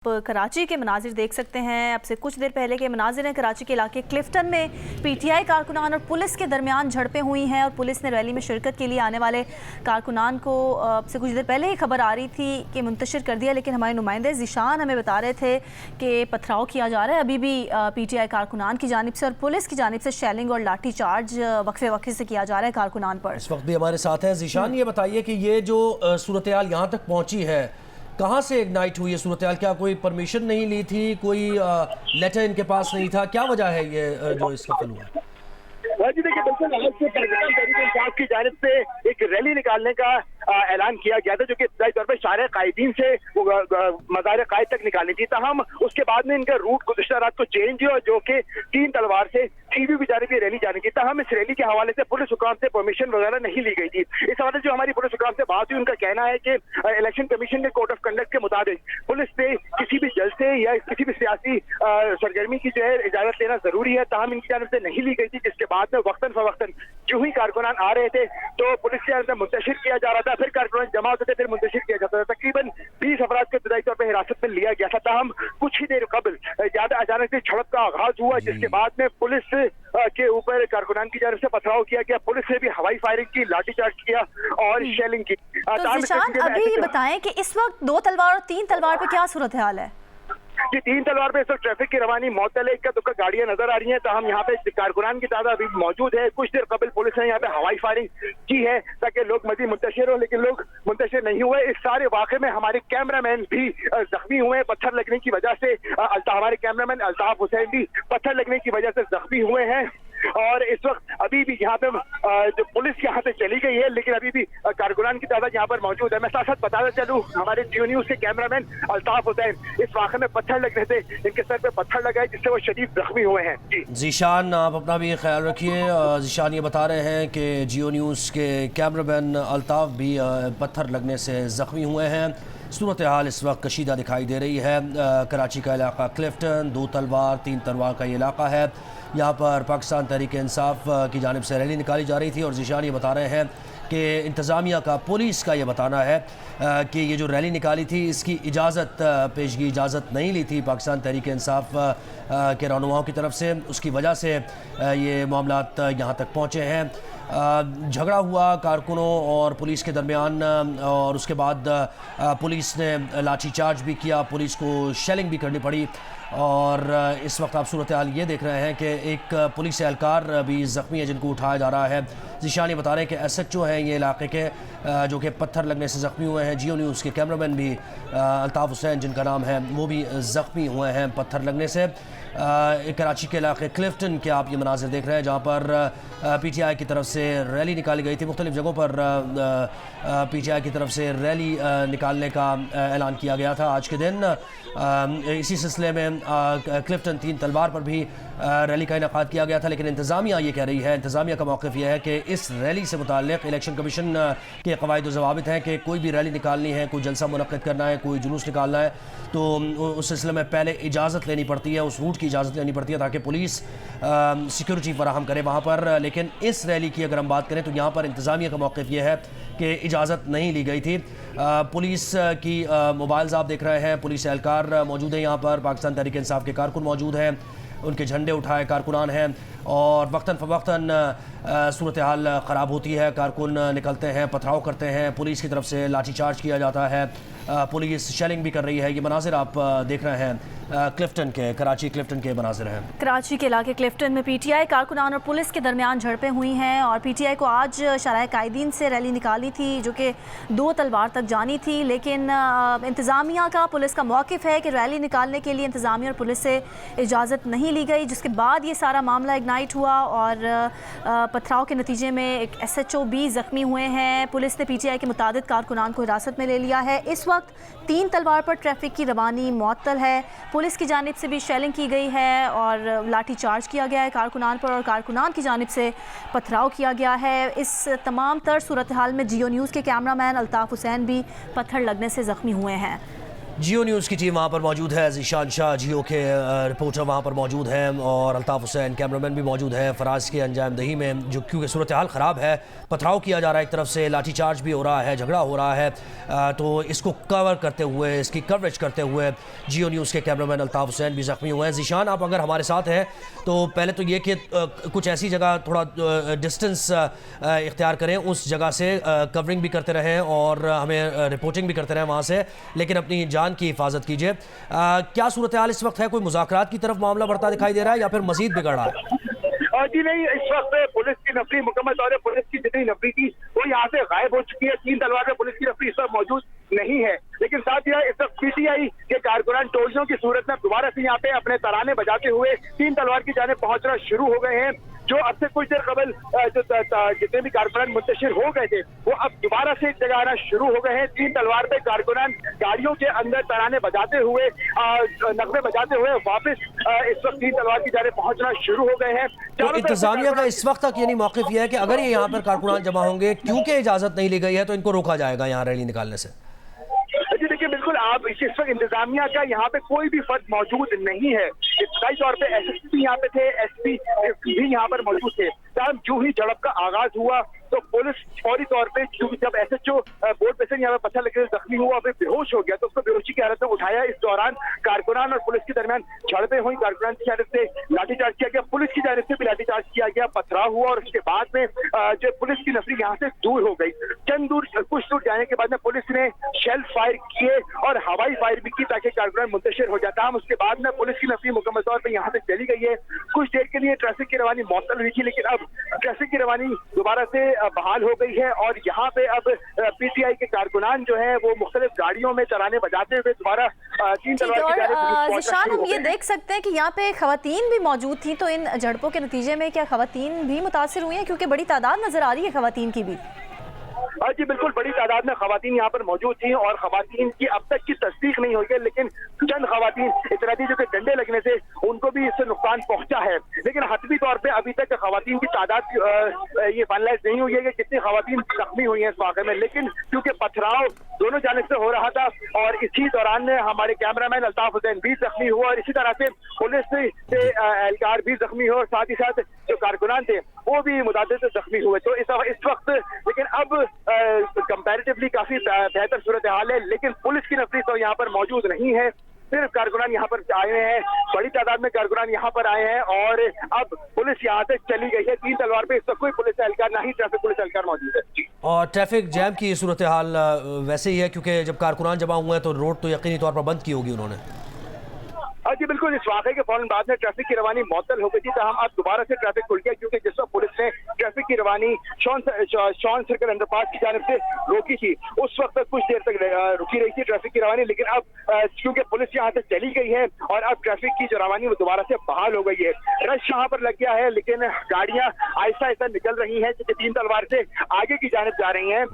कराची के मनाजिर देख सकते हैं। अब से कुछ देर पहले के मनाजिर हैं कराची के इलाके क्लिफ्टन में पीटीआई कारकुनान और पुलिस के दरमियान झड़पें हुई हैं और पुलिस ने रैली में शिरकत के लिए आने वाले कारकुनान को अब से कुछ देर पहले ही खबर आ रही थी कि मुंतशिर कर दिया, लेकिन हमारे नुमाइंदे ज़ीशान हमें बता रहे थे कि पथराव किया जा रहा है अभी भी पीटीआई कारकुनान की जानिब से और पुलिस की जानिब से शेलिंग और लाठी चार्ज वक्फे वक्फे से किया जा रहा है कारकुनान पर। इस वक्त भी हमारे साथ हैं ज़ीशान। ये बताइए कि ये जो सूरत-ए-हाल यहाँ तक पहुँची है, कहाँ से इग्नाइट हुई है सूरत-ए-हाल? क्या कोई परमिशन नहीं ली थी, कोई लेटर इनके पास नहीं था? क्या वजह है ये जो इसका फल हुआ? जी देखिए, बिल्कुल आज से पाकिस्तान तहरीक-ए-इंसाफ की जानिब से एक रैली निकालने का ऐलान किया गया था, जो कि इब्तदाई तौर पर शारे कायदीन से मज़ार कायद तक निकाली थी। ताहम उसके बाद में इनका रूट गुज़िश्ता रात को चेंज हुआ, जो कि 3 तलवार से सीधी की जानिब रैली जाने की। ताहम इस रैली के हवाले से पुलिस हुकाम से परमिशन वगैरह नहीं ली गई थी। इस हवाले से जो हमारी पुलिस हुकाम से बात हुई, उनका कहना है कि इलेक्शन कमीशन के कोड ऑफ कंडक्ट के मुताबिक पुलिस से किसी भी जलसे या किसी भी सियासी सरगर्मी की जो है इजाजत लेना जरूरी है। ताहम इनकी जानिब से नहीं ली गई थी, जिसके बाद में वक्तन फवक्तन जो ही कारकुनान आ रहे थे तो पुलिस के अंदर मुंतशिर किया जा रहा था, फिर कारकुनान जमा होते थे, फिर मुंतशिर किया जाता था। तकरीबन 20 अफराद को इब्तदाई तौर पर हिरासत में लिया गया था। ताहम कुछ ही देर कबल ज्यादा अचानक से झड़प का आगाज हुआ, जिसके बाद में पुलिस के ऊपर कारकुनान की जानिब से पथराव किया गया। पुलिस ने भी हवाई फायरिंग की, लाठीचार्ज किया और शेलिंग की। तो ज़ीशान अभी बताएं कि इस वक्त 2 तलवार और 3 तलवार पे क्या सूरत हाल है? जी 3 तलवार पे इस वक्त ट्रैफिक की रवानी मौतल है, इक्का दुक्का गाड़ियां नजर आ रही हैं। तो हम यहाँ पे कारकुनान की तादाद अभी मौजूद है। कुछ देर कबल पुलिस ने यहाँ पे हवाई फायरिंग की है ताकि लोग मजीद मुंतशिर हो, लेकिन लोग मुंतशिर नहीं हुए। इस सारे वाक़े में हमारे कैमरामैन भी जख्मी हुए पत्थर लगने की वजह से। हमारे कैमरामैन अल्ताफ हुसैन भी पत्थर लगने की वजह से जख्मी हुए हैं और इस वक्त अभी भी यहाँ पे जो पुलिस यहाँ से चली गई है, लेकिन अभी भी कारकुनान की तादाद यहाँ पर मौजूद है। मैं साथ साथ बताना चलूँ, हमारे जियो न्यूज़ के कैमरामैन अल्ताफ हुसैन इस वाक़े में पत्थर लग रहे थे, इनके सर पे पत्थर लगा है जिससे वो शदीद जख्मी हुए हैं। जी ज़ीशान, आप अपना भी ख्याल रखिए। ज़ीशान ये बता रहे हैं कि जियो न्यूज़ के कैमरामैन अल्ताफ भी पत्थर लगने से ज़ख्मी हुए हैं। सूरत हाल इस वक्त कशीदा दिखाई दे रही है। कराची का इलाका क्लिफ्टन, 2 तलवार 3 तलवार का ये इलाका है। यहाँ पर पाकिस्तान तहरीक-ए-इंसाफ की जानिब से रैली निकाली जा रही थी और ज़ीशान ये बता रहे हैं कि इंतज़ामिया का, पुलिस का ये बताना है कि ये जो रैली निकाली थी इसकी पेशगी इजाज़त नहीं ली थी पाकिस्तान तहरीक-ए-इंसाफ के रहनुमाओं की तरफ से। उसकी वजह से ये मामलात यहाँ तक पहुँचे हैं। झगड़ा हुआ कारकुनों और पुलिस के दरमियान और उसके बाद पुलिस ने लाठी चार्ज भी किया, पुलिस को शेलिंग भी करनी पड़ी और इस वक्त आप सूरत हाल ये देख रहे हैं कि एक पुलिस एहलकार भी ज़ख्मी है जिनको उठाया जा रहा है। ज़ीशान ये बता रहे हैं कि SHO हैं ये इलाके के, जो कि पत्थर लगने से ज़ख्मी हुए हैं। जियो न्यूज़ के कैमरामैन भी अल्ताफ़ हुसैन जिनका नाम है, वो भी ज़ख्मी हुए हैं पत्थर लगने से। कराची के इलाके क्लिफ्टन के आप ये मनाजिर देख रहे हैं जहाँ पर PTI की तरफ से रैली निकाली गई थी। मुख्तलिफ़ जगहों पर PTI की तरफ से रैली निकालने का ऐलान किया गया था आज के दिन। इसी सिलसिले में क्लिफ्टन 3 तलवार पर भी रैली का इनेकाद किया गया था, लेकिन इंतज़ामिया ये कह रही है, इंतज़ामिया का मौक़िफ़ यह है कि इस रैली से मुताल्लिक़ इलेक्शन कमीशन के क़वाइद व ज़वाबित हैं कि कोई भी रैली निकालनी है, कोई जलसा मुनक़्क़िद करना है, कोई जुलूस निकालना है तो उस सिलसिले में पहले इजाज़त लेनी पड़ती है, उस रूट की इजाज़त लेनी पड़ती है ताकि पुलिस सिक्योरिटी फराहम करे वहाँ पर। लेकिन इस रैली की अगर हम बात करें तो यहाँ पर इंतज़ामिया का मौक़िफ़ यह है कि इजाज़त नहीं ली गई थी। पुलिस की मोबाइल्स आप देख रहे हैं, पुलिस एहलकार मौजूद हैं यहाँ पर, पाकिस्तान तहरीक-ए-इंसाफ के कारकुन मौजूद हैं, उनके झंडे उठाए कारकुनान हैं और वक्तन फ़वक्तन सूरत हाल ख़राब होती है। कारकुन निकलते हैं, पथराव करते हैं, पुलिस की तरफ से लाठी चार्ज किया जाता है, पुलिस शेलिंग भी कर रही है। ये मनाजिर आप देख रहे हैं क्लिफ्टन के, कराची क्लिफ्टन के मनाजिर हैं। कराची के इलाके क्लिफ्टन में PTI कारकुनान और पुलिस के दरमियान झड़पें हुई हैं और PTI को आज शराय कायदीन से रैली निकाली थी जो कि 2 तलवार तक जानी थी, लेकिन इंतज़ामिया का, पुलिस का मौक़िफ़ है कि रैली निकालने के लिए इंतज़ामिया और पुलिस से इजाज़त नहीं ली गई, जिसके बाद ये सारा मामला इग्नाइट हुआ और पथराव के नतीजे में एक SHO भी ज़ख्मी हुए हैं। पुलिस ने PTI के मुताबिक कारकुनान को हिरासत में ले लिया है। इस वक्त 3 तलवार पर ट्रैफिक की रवानी मअतल है। पुलिस की जानिब से भी शेलिंग की गई है और लाठी चार्ज किया गया है कारकुनान पर और कारकुनान की जानिब से पथराव किया गया है। इस तमाम तर सूरत हाल में जियो न्यूज़ के कैमरामैन अल्ताफ़ हुसैन भी पत्थर लगने से ज़ख्मी हुए हैं। जियो न्यूज़ की टीम वहाँ पर मौजूद है। ज़ीशान शाह जियो के रिपोर्टर वहाँ पर मौजूद हैं और अल्ताफ़ हुसैन कैमरामैन भी मौजूद हैं। फराज की अंजाम दही में जो क्योंकि सूरत हाल ख़राब है, पथराव किया जा रहा है, एक तरफ से लाठी चार्ज भी हो रहा है, झगड़ा हो रहा है, तो इसको कवर करते हुए, इसकी कवरेज करते हुए जियो न्यूज़ के कैमरामैन अल्ताफ़ हुसैन भी ज़ख्मी हुए हैं। ज़ीशान, आप अगर हमारे साथ हैं तो पहले तो ये कि कुछ ऐसी जगह थोड़ा डिस्टेंस इख्तियार करें, उस जगह से कवरिंग भी करते रहें और हमें रिपोर्टिंग भी करते रहें वहाँ से, लेकिन अपनी जान की हिफाजत कीजिए। क्या सूरत हाल इस वक्त है? कोई मुज़ाकरात की तरफ मामला बढ़ता दिखाई दे रहा है या फिर मजीद बिगड़ रहा है? जी नहीं, इस वक्त पुलिस की नफरी मुकम्मल तौर पर पुलिस की जितनी नफरी थी वो यहाँ से गायब हो चुकी है। 3 तलवार में पुलिस की नफरी इस वक्त मौजूद नहीं है, लेकिन साथ ही इस वक्त पीटीआई के कारकुनान टोलियों की सूरत में दोबारा से यहाँ पे अपने तराने बजाते हुए 3 तलवार की जानिब पहुंचना शुरू हो गए हैं। जो अब से कुछ देर कबल जो जितने भी कारकुनान मुंतशिर हो गए थे वो अब दोबारा से एक जगह आना शुरू हो गए हैं। 3 तलवार पे कारकुनान गाड़ियों के अंदर तराने बजाते हुए, नगमे बजाते हुए वापस इस वक्त 3 तलवार की जानिब पहुंचना शुरू हो गए हैं। तो इंतजामिया का इस वक्त तक यानी मौक़िफ़ यह है कि अगर ये यहाँ पर कारकुनान जमा होंगे, क्योंकि इजाज़त नहीं ली गई है, तो इनको रोका जाएगा यहाँ रैली निकालने से? जी देखिए, बिल्कुल आप इस वक्त इंतजामिया का यहाँ पे कोई भी फर्द मौजूद नहीं है। इब्तदाई तौर पे एसएसपी यहाँ पे थे, एसपी भी यहाँ पर मौजूद थे। जो ही झड़प का आगाज हुआ तो पुलिस फौरी तौर पे, जब एसएचओ बोर्ड पे से यहाँ पे पत्थर लगने से जख्मी हुआ, फिर बेहोश हो गया, तो उसको बेहोशी की हालत में उठाया। इस दौरान कारकुनान और पुलिस के दरमियान झड़पें हुई। कारकुनान की जानिब से लाठीचार्ज किया गया, पुलिस की जानिब से भी लाठीचार्ज किया गया, पथराव हुआ और उसके बाद में जो पुलिस की नफरी यहाँ से दूर हो गई। कुछ दूर जाने के बाद में पुलिस ने शेल फायर किए और हवाई फायर भी की ताकि कारकुनान मुंतशिर हो जाता। हम उसके बाद में पुलिस की नफरी मुकम्मल तौर पर यहाँ से चली गई है। कुछ देर के लिए ट्रैफिक की रवानी मौसम हुई थी, लेकिन अब ट्रैफिक की रवानी दोबारा से बहाल हो गई है और यहाँ पे अब पीटीआई के कारकुनान जो है वो मुख्तलिफ गाड़ियों में तराने बजाते हुए दोबारा 3 तलवार की जानिब। ज़ीशान, हम ये देख सकते हैं कि यहाँ पे खवातीन भी मौजूद थी, तो इन झड़पों के नतीजे में क्या खवातीन भी मुतासिर हुई हैं? क्योंकि बड़ी तादाद नजर आ रही है खवातीन की भी। जी बिल्कुल, बड़ी तादाद में खवातीन यहाँ पर मौजूद थी और खवातीन की अब तक की तस्दीक नहीं हुई है, लेकिन चंद खवातीन इतना थी जो कि डंडे लगने से उनको भी इससे नुकसान पहुंचा है। लेकिन हतमी तौर पे अभी तक खवातीन की तादाद ये फाइनलाइज नहीं हुई है कि कितनी खवातीन जख्मी हुई हैं इस वाक़े में, लेकिन क्योंकि पथराव दोनों जानिब से हो रहा था और इसी दौरान हमारे कैमरामैन अल्ताफ हुसैन भी जख्मी हुआ और इसी तरह से पुलिस से एहलकार भी जख्मी हुए और साथ ही साथ जो कारकुनान थे वो भी मुतादिद जख्मी हुए। तो इस वक्त लेकिन अब कंपैरेटिवली काफी बेहतर सूरत हाल है, लेकिन पुलिस की नफरी तो यहाँ पर मौजूद नहीं है। सिर्फ कारकुनान यहाँ पर आए हैं, बड़ी तादाद में कारकुनान यहाँ पर आए हैं और अब पुलिस यहाँ से चली गई है। 3 तलवार पे इस वक्त कोई पुलिस एहलकार, ना ही ट्रैफिक पुलिस एहलकार मौजूद है। और ट्रैफिक जैम की सूरत हाल वैसे ही है, क्योंकि जब कारकुनान जमा हुए हैं तो रोड तो यकीनी तौर पर बंद की होगी उन्होंने। जी बिल्कुल, इस वाक़े के फौरन बाद में ट्रैफिक की रवानी मुअत्तल हो गई थी, तमाम अब दोबारा से ट्रैफिक खुल गया, क्योंकि जिस वक्त पुलिस ने ट्रैफिक की रवानी शॉन सर्कल अंडरपास की जानिब से रोकी थी, उस वक्त तक कुछ देर तक रुकी रही थी ट्रैफिक की रवानी। लेकिन अब क्योंकि पुलिस यहाँ से चली गई है और अब ट्रैफिक की जो रवानी वो दोबारा से बहाल हो गई है। रश यहाँ पर लग गया है, लेकिन गाड़ियाँ आहिस्ता आहिस्ता निकल रही हैं, क्योंकि 3 तलवार से आगे की जानिब जा रही हैं।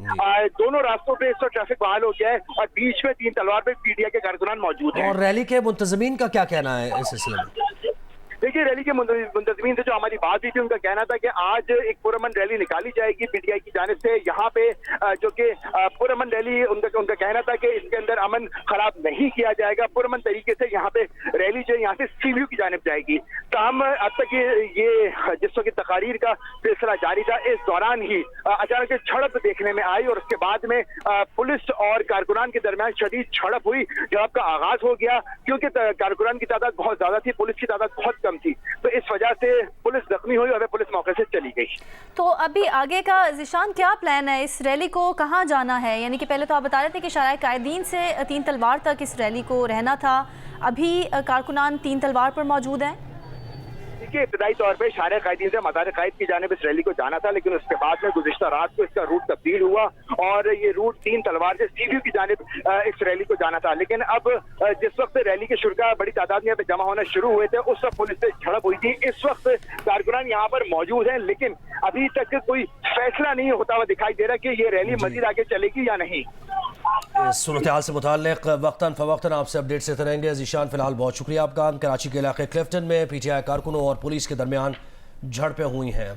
दोनों रास्तों पर इस वक्त ट्रैफिक बहाल हो गया है और बीच में 3 तलवार पे पीटीआई के कारकुनान मौजूद हैं। और रैली के मुंतज़मीन का क्या कहना है इस सिलसिले में? देखिए, रैली के मुंतज़मीन से जो हमारी बात हुई थी उनका कहना था कि आज एक पुरअमन रैली निकाली जाएगी पीटीआई की जानिब से यहाँ पे, जो कि पुरअमन रैली, उनका कहना था कि इसके अंदर अमन खराब नहीं किया जाएगा, पुरअमन तरीके से यहाँ पे रैली जो यहाँ से सीव्यू की जानिब जाएगी। ताहम अब तक ये जिस वक्त तकारीर का सिलसिला जारी था, इस दौरान ही अचानक से झड़प देखने में आई और उसके बाद में पुलिस और कारकुनान के दरमियान शदीद झड़प हुई। झड़प का आगाज हो गया क्योंकि कारकुनान की तादाद बहुत ज्यादा थी, पुलिस की तादाद बहुत कम थी, तो इस वजह से पुलिस जख्मी हुई और पुलिस मौके से चली गई। तो अभी आगे का ज़ीशान क्या प्लान है? इस रैली को कहाँ जाना है? यानी कि पहले तो आप बता रहे थे कि शाराए कायदीन से 3 तलवार तक इस रैली को रहना था, अभी कारकुनान 3 तलवार पर मौजूद हैं। देखिए, इब्तदाई तौर पे शाराए कायदीन से मज़ार कायद की जानिब इस रैली को जाना था, लेकिन उसके बाद में गुज़िश्ता रात को इसका रूट तब्दील हुआ और ये रूट 3 तलवार से सीव्यू की जानिब इस रैली को जाना था। लेकिन अब जिस वक्त रैली के शुरका बड़ी तादाद में यहाँ पे जमा होना शुरू हुए थे, उस वक्त पुलिस से झड़प हुई थी। इस वक्त कारकुनान यहाँ पर मौजूद हैं, लेकिन अभी तक कोई फैसला नहीं होता हुआ दिखाई दे रहा कि ये रैली मजीद आगे चलेगी या नहीं। इस सूरत हाल से मुताल्लिक वक्तन फ़वक्तन आपसे अपडेट से रहेंगे। ज़ीशान, फिलहाल बहुत शुक्रिया आपका। कराची के इलाके क्लिफ्टन में पीटीआई कारकुनों और पुलिस के दरमियान झड़पें हुई हैं।